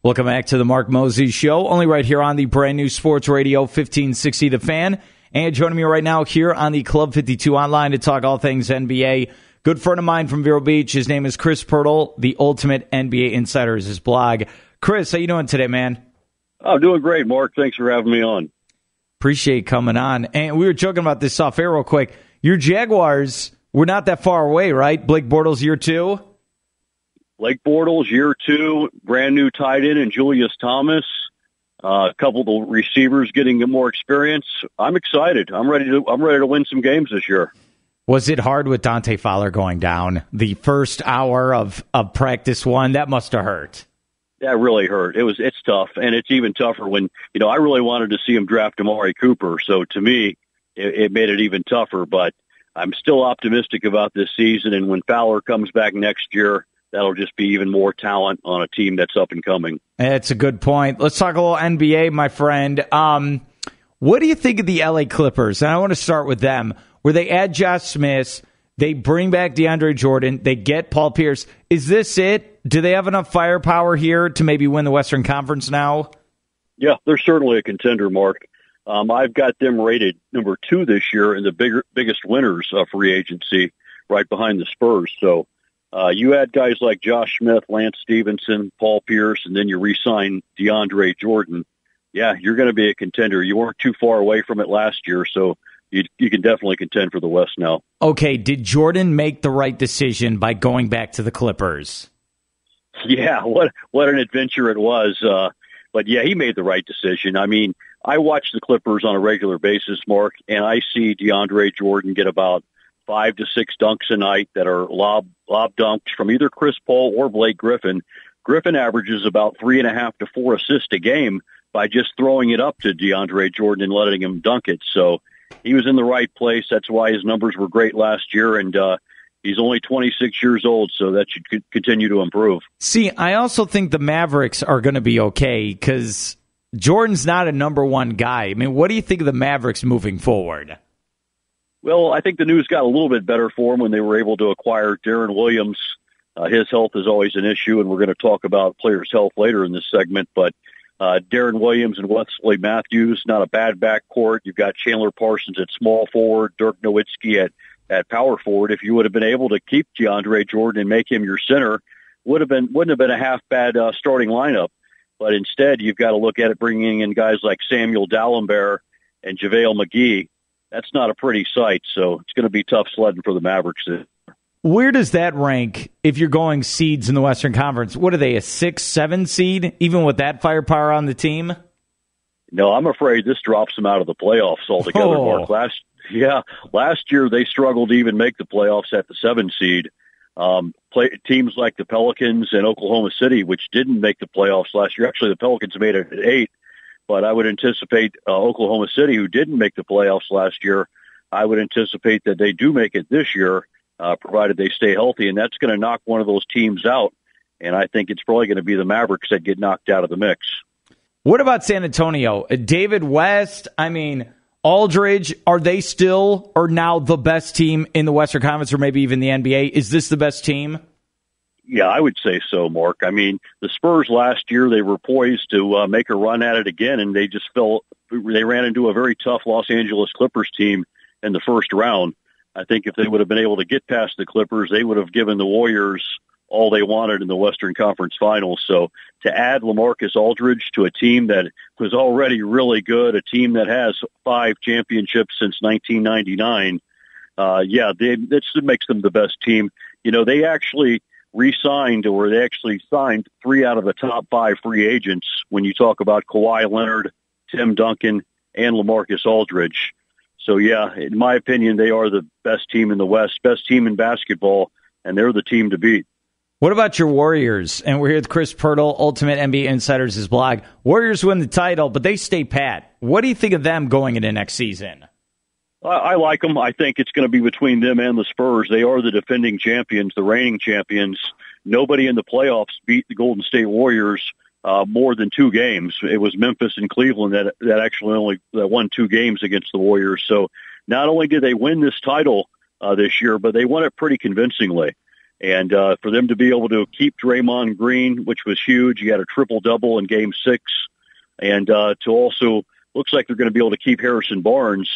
Welcome back to the Mark Mosey Show, only right here on the brand new Sports Radio 1560 The Fan. And joining me right now here on the Club 52 Hotline to talk all things NBA, good friend of mine from Vero Beach. His name is Chris Pirtle, the Ultimate NBA Insider is his blog. Chris, how you doing today, man? I'm doing great, Mark. Thanks for having me on. Appreciate coming on. And we were joking about this off air real quick. Your Jaguars were not that far away, right? Blake Bortles year 2? Blake Bortles, year 2, brand new tight end, and Julius Thomas. A couple of the receivers getting more experience. I'm excited. I'm ready to win some games this year. Was it hard with Dante Fowler going down the first hour of practice one? That must have hurt. That really hurt. It's tough, and it's even tougher when I really wanted to see him draft Amari Cooper. So to me, it made it even tougher. But I'm still optimistic about this season, and when Fowler comes back next year, that'll just be even more talent on a team that's up and coming. That's a good point. Let's talk a little NBA, my friend. What do you think of the LA Clippers? And I want to start with them, where they add Josh Smith, they bring back DeAndre Jordan, they get Paul Pierce. Is this it? Do they have enough firepower here to maybe win the Western Conference now? Yeah, they're certainly a contender, Mark. I've got them rated number 2 this year in the biggest winners of free agency, right behind the Spurs. So you add guys like Josh Smith, Lance Stevenson, Paul Pierce, and then you re-sign DeAndre Jordan. Yeah, you're going to be a contender. You weren't too far away from it last year, so you can definitely contend for the West now. Okay, did Jordan make the right decision by going back to the Clippers? Yeah, what an adventure it was. But yeah, he made the right decision. I mean, I watch the Clippers on a regular basis, Mark, and I see DeAndre Jordan get about 5 to 6 dunks a night that are lob dunks from either Chris Paul or Blake Griffin. Griffin averages about 3.5 to 4 assists a game by just throwing it up to DeAndre Jordan and letting him dunk it. So he was in the right place. That's why his numbers were great last year, and he's only 26 years old, so that should continue to improve. See, I also think the Mavericks are going to be okay because Jordan's not a number 1 guy. I mean, what do you think of the Mavericks moving forward? Well, I think the news got a little bit better for him when they were able to acquire Darren Williams. His health is always an issue, and we're going to talk about players' health later in this segment. But Darren Williams and Wesley Matthews, not a bad backcourt. You've got Chandler Parsons at small forward, Dirk Nowitzki at power forward. If you would have been able to keep DeAndre Jordan and make him your center, wouldn't have been a half bad starting lineup. But instead, you've got to look at it bringing in guys like Samuel Dalembert and JaVale McGee. That's not a pretty sight, so it's going to be tough sledding for the Mavericks. Where does that rank if you're going seeds in the Western Conference? What are they, a 6, 7 seed, even with that firepower on the team? No, I'm afraid this drops them out of the playoffs altogether, Mark. Last year they struggled to even make the playoffs at the 7 seed. Teams like the Pelicans and Oklahoma City, which didn't make the playoffs last year. Actually, the Pelicans made it at 8. But I would anticipate Oklahoma City, who didn't make the playoffs last year, I would anticipate that they do make it this year, provided they stay healthy. And that's going to knock one of those teams out. And I think it's probably going to be the Mavericks that get knocked out of the mix. What about San Antonio? David West, Aldridge, are they still or now the best team in the Western Conference or maybe even the NBA? Is this the best team? Yeah, I would say so, Mark. I mean, the Spurs last year, they were poised to make a run at it again, and they ran into a very tough Los Angeles Clippers team in the first round. I think if they would have been able to get past the Clippers, they would have given the Warriors all they wanted in the Western Conference Finals. So to add LaMarcus Aldridge to a team that was already really good, a team that has 5 championships since 1999, that makes them the best team. They actually they actually signed 3 out of the top 5 free agents when you talk about Kawhi Leonard, Tim Duncan, and LaMarcus Aldridge. So, yeah, in my opinion, they are the best team in the West, best team in basketball, and they're the team to beat. What about your Warriors? And we're here with Chris Pirtle, Ultimate NBA Insider's his blog. Warriors win the title, but they stay pat. What do you think of them going into next season? I like them. I think it's going to be between them and the Spurs. They are the defending champions, the reigning champions. Nobody in the playoffs beat the Golden State Warriors more than 2 games. It was Memphis and Cleveland that actually won 2 games against the Warriors. So not only did they win this title this year, but they won it pretty convincingly. And for them to be able to keep Draymond Green, which was huge, he had a triple-double in Game 6, and to also looks like they're going to be able to keep Harrison Barnes.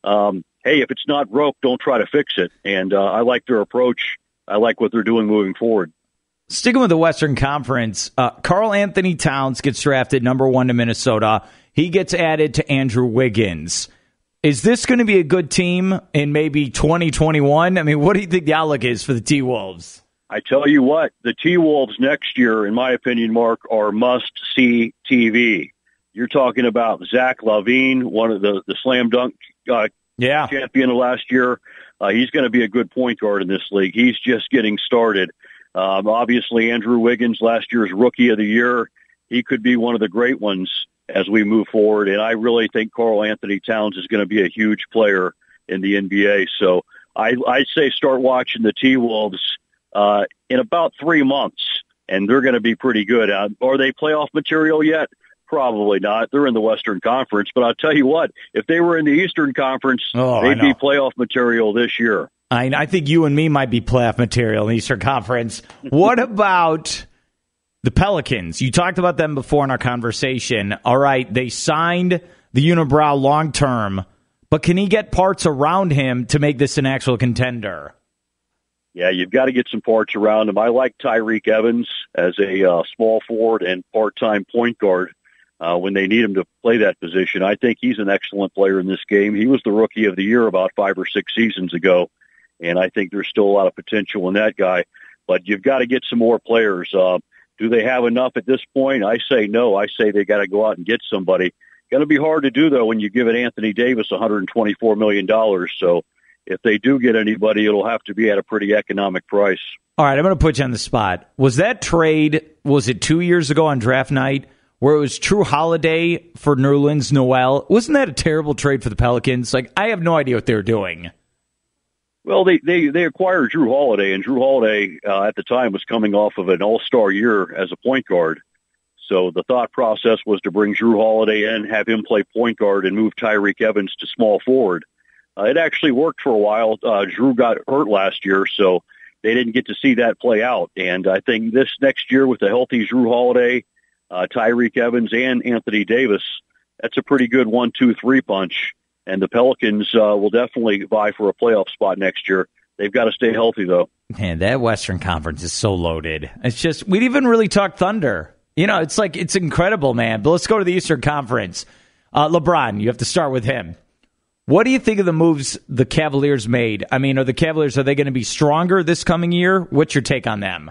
Hey, if it's not broke, don't try to fix it. And I like their approach. I like what they're doing moving forward. Sticking with the Western Conference, Karl Anthony Towns gets drafted number 1 to Minnesota. He gets added to Andrew Wiggins. Is this going to be a good team in maybe 2021? I mean, what do you think the outlook is for the T-Wolves? I tell you what, the T-Wolves next year, in my opinion, Mark, are must-see TV. You're talking about Zach LaVine, one of the slam dunk champion of last year. He's going to be a good point guard in this league. He's just getting started. Obviously, Andrew Wiggins, last year's Rookie of the Year, he could be one of the great ones as we move forward. And I really think Karl Anthony Towns is going to be a huge player in the NBA. So I say start watching the T-Wolves in about 3 months, and they're going to be pretty good. Are they playoff material yet? Probably not. They're in the Western Conference. But I'll tell you what, if they were in the Eastern Conference, they'd be playoff material this year. I think you and me might be playoff material in the Eastern Conference. What about the Pelicans? You talked about them before in our conversation. All right, they signed the unibrow long-term, but can he get parts around him to make this an actual contender? Yeah, you've got to get some parts around him. I like Tyreke Evans as a small forward and part-time point guard when they need him to play that position. I think he's an excellent player in this game. He was the Rookie of the Year about 5 or 6 seasons ago, and I think there's still a lot of potential in that guy. But you've got to get some more players. Do they have enough at this point? I say no. I say they got to go out and get somebody. Going to be hard to do, though, when you give it Anthony Davis $124 million. So if they do get anybody, it'll have to be at a pretty economic price. All right, I'm going to put you on the spot. Was that trade, was it 2 years ago on draft night, where it was True Holiday for Nerlens Noel? Wasn't that a terrible trade for the Pelicans? Like, I have no idea what they were doing. Well, they acquired Drew Holiday, and Drew Holiday at the time was coming off of an all-star year as a point guard. So the thought process was to bring Drew Holiday in, have him play point guard, and move Tyreke Evans to small forward. It actually worked for a while. Drew got hurt last year, so they didn't get to see that play out. And I think this next year with a healthy Drew Holiday, Tyreke Evans, and Anthony Davis, that's a pretty good 1-2-3 punch. And the Pelicans will definitely vie for a playoff spot next year. They've got to stay healthy, though. Man, that Western Conference is so loaded. It's just, we didn't even really talk Thunder. You know, it's like, it's incredible, man. But let's go to the Eastern Conference. LeBron, you have to start with him. What do you think of the moves the Cavaliers made? I mean, are they going to be stronger this coming year? What's your take on them?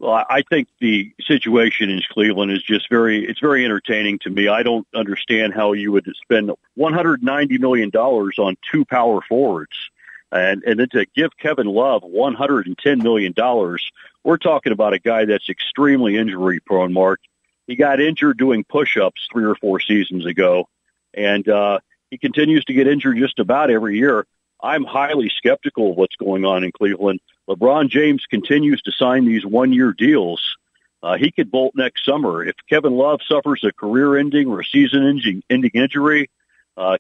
Well, I think the situation in Cleveland is just it's very entertaining to me. I don't understand how you would spend $190 million on 2 power forwards and then to give Kevin Love $110 million. We're talking about a guy that's extremely injury prone, Mark. He got injured doing push-ups 3 or 4 seasons ago, and he continues to get injured just about every year. I'm highly skeptical of what's going on in Cleveland. LeBron James continues to sign these 1-year deals. He could bolt next summer. If Kevin Love suffers a career-ending or a season-ending injury,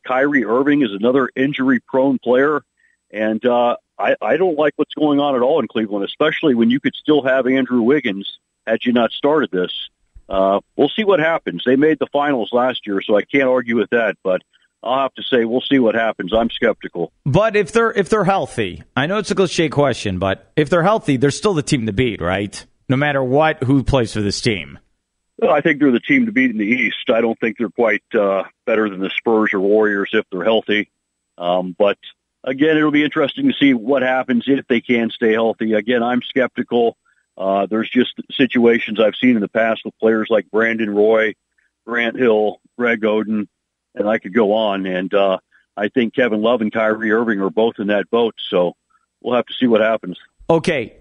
Kyrie Irving is another injury-prone player. And I don't like what's going on at all in Cleveland, especially when you could still have Andrew Wiggins had you not started this. We'll see what happens. They made the finals last year, so I can't argue with that. But I'll have to say we'll see what happens. I'm skeptical. But if they're healthy, I know it's a cliche question, but if they're healthy, they're still the team to beat, right? No matter who plays for this team. Well, I think they're the team to beat in the East. I don't think they're quite better than the Spurs or Warriors if they're healthy. But again, it'll be interesting to see what happens if they can stay healthy. Again, I'm skeptical. There's just situations I've seen in the past with players like Brandon Roy, Grant Hill, Greg Oden, and I could go on. And I think Kevin Love and Kyrie Irving are both in that boat. So we'll have to see what happens. Okay.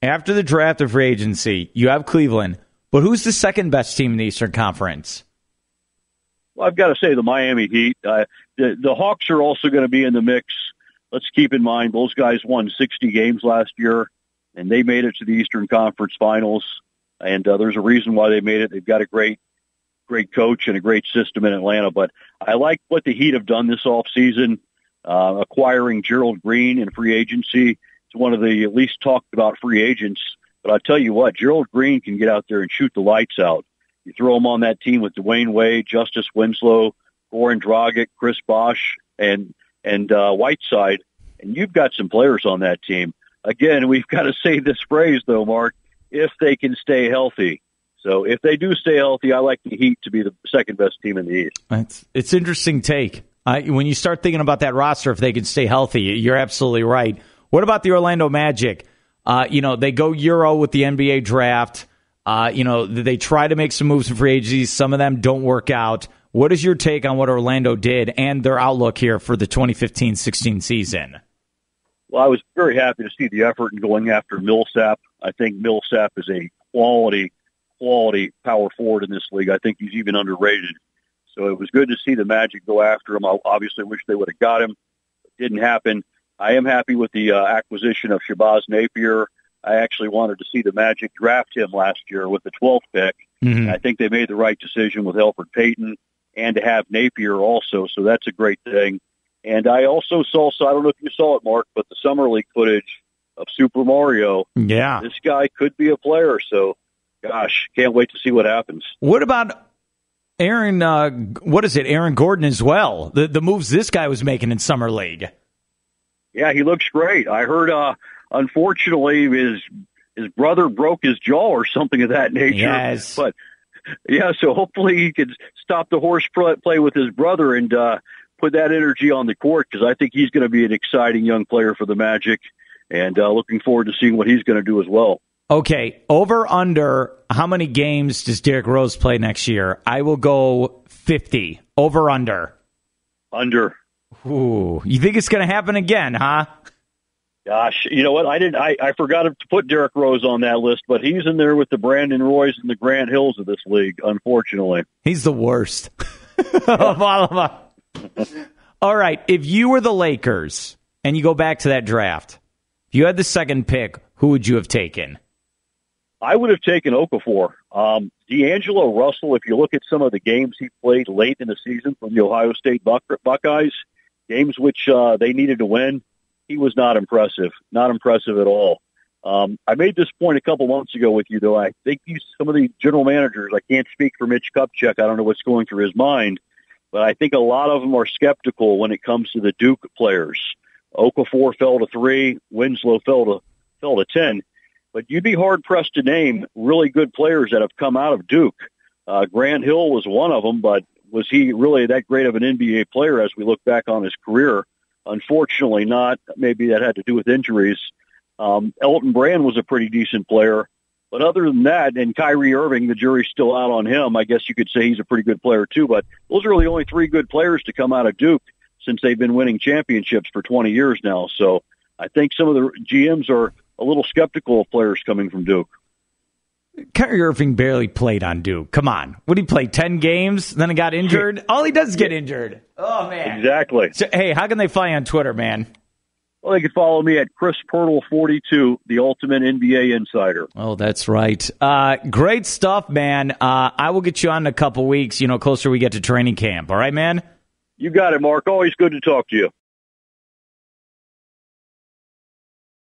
After the draft of free agency, you have Cleveland. But who's the second best team in the Eastern Conference? Well, I've got to say the Miami Heat. The Hawks are also going to be in the mix. Let's keep in mind those guys won 60 games last year, and they made it to the Eastern Conference Finals. And there's a reason why they made it. They've got a great coach and a great system in Atlanta. But I like what the Heat have done this offseason, acquiring Gerald Green in free agency, He's one of the least talked about free agents. But I tell you what, Gerald Green can get out there and shoot the lights out. You throw him on that team with Dwayne Wade, Justice Winslow, Goran Dragic, Chris Bosh, and Whiteside, and you've got some players on that team. Again, we've got to say this phrase, though, Mark, if they can stay healthy. So if they do stay healthy, I like the Heat to be the second best team in the East. It's interesting take. When you start thinking about that roster, if they can stay healthy, you're absolutely right. What about the Orlando Magic? They go Euro with the NBA draft. They try to make some moves in free agency. Some of them don't work out. What is your take on what Orlando did and their outlook here for the 2015-16 season? Well, I was very happy to see the effort in going after Millsap. I think Millsap is a quality power forward in this league. I think he's even underrated. So it was good to see the Magic go after him. I obviously wish they would have got him. It didn't happen. I am happy with the acquisition of Shabazz Napier. I actually wanted to see the Magic draft him last year with the 12th pick. Mm-hmm. I think they made the right decision with Elfrid Payton and to have Napier also, so that's a great thing. And I also saw, so I don't know if you saw it, Mark, but the Summer League footage of Super Mario. Yeah. This guy could be a player, so, gosh, can't wait to see what happens. What about Aaron Gordon as well? The moves this guy was making in Summer League. Yeah, he looks great. I heard, unfortunately, his brother broke his jaw or something of that nature. Yes. But, yeah, so hopefully he could stop the horse play with his brother and put that energy on the court, because I think he's going to be an exciting young player for the Magic, and looking forward to seeing what he's going to do as well. Okay, over, under, how many games does Derrick Rose play next year? I will go 50. Over, under. Under. Ooh, you think it's going to happen again, huh? Gosh, you know what? I forgot to put Derrick Rose on that list, but he's in there with the Brandon Roys and the Grant Hills of this league, unfortunately. He's the worst of all of them. All right, if you were the Lakers and you go back to that draft, if you had the second pick, who would you have taken? I would have taken Okafor. D'Angelo Russell, if you look at some of the games he played late in the season from the Ohio State Buckeyes, games which they needed to win, he was not impressive at all. I made this point a couple months ago with you, though. I think some of the general managers, I can't speak for Mitch Kupchak, I don't know what's going through his mind, but I think a lot of them are skeptical when it comes to the Duke players. Okafor fell to 3, Winslow fell to 10. But you'd be hard-pressed to name really good players that have come out of Duke. Grant Hill was one of them, but was he really that great of an NBA player as we look back on his career? Unfortunately not. Maybe that had to do with injuries. Elton Brand was a pretty decent player. But other than that, and Kyrie Irving, the jury's still out on him. I guess you could say he's a pretty good player too. But those are really only 3 good players to come out of Duke since they've been winning championships for 20 years now. So I think some of the GMs are a little skeptical of players coming from Duke. Kyrie Irving barely played on Duke. Come on. What did he play, 10 games, then he got injured? All he does is get injured. Oh, man. Exactly. So, hey, how can they find you on Twitter, man? Well, they can follow me at Chris Pirtle 42, the ultimate NBA insider. Oh, that's right. Great stuff, man. I will get you on in a couple weeks, closer we get to training camp. All right, man? You got it, Mark. Always good to talk to you.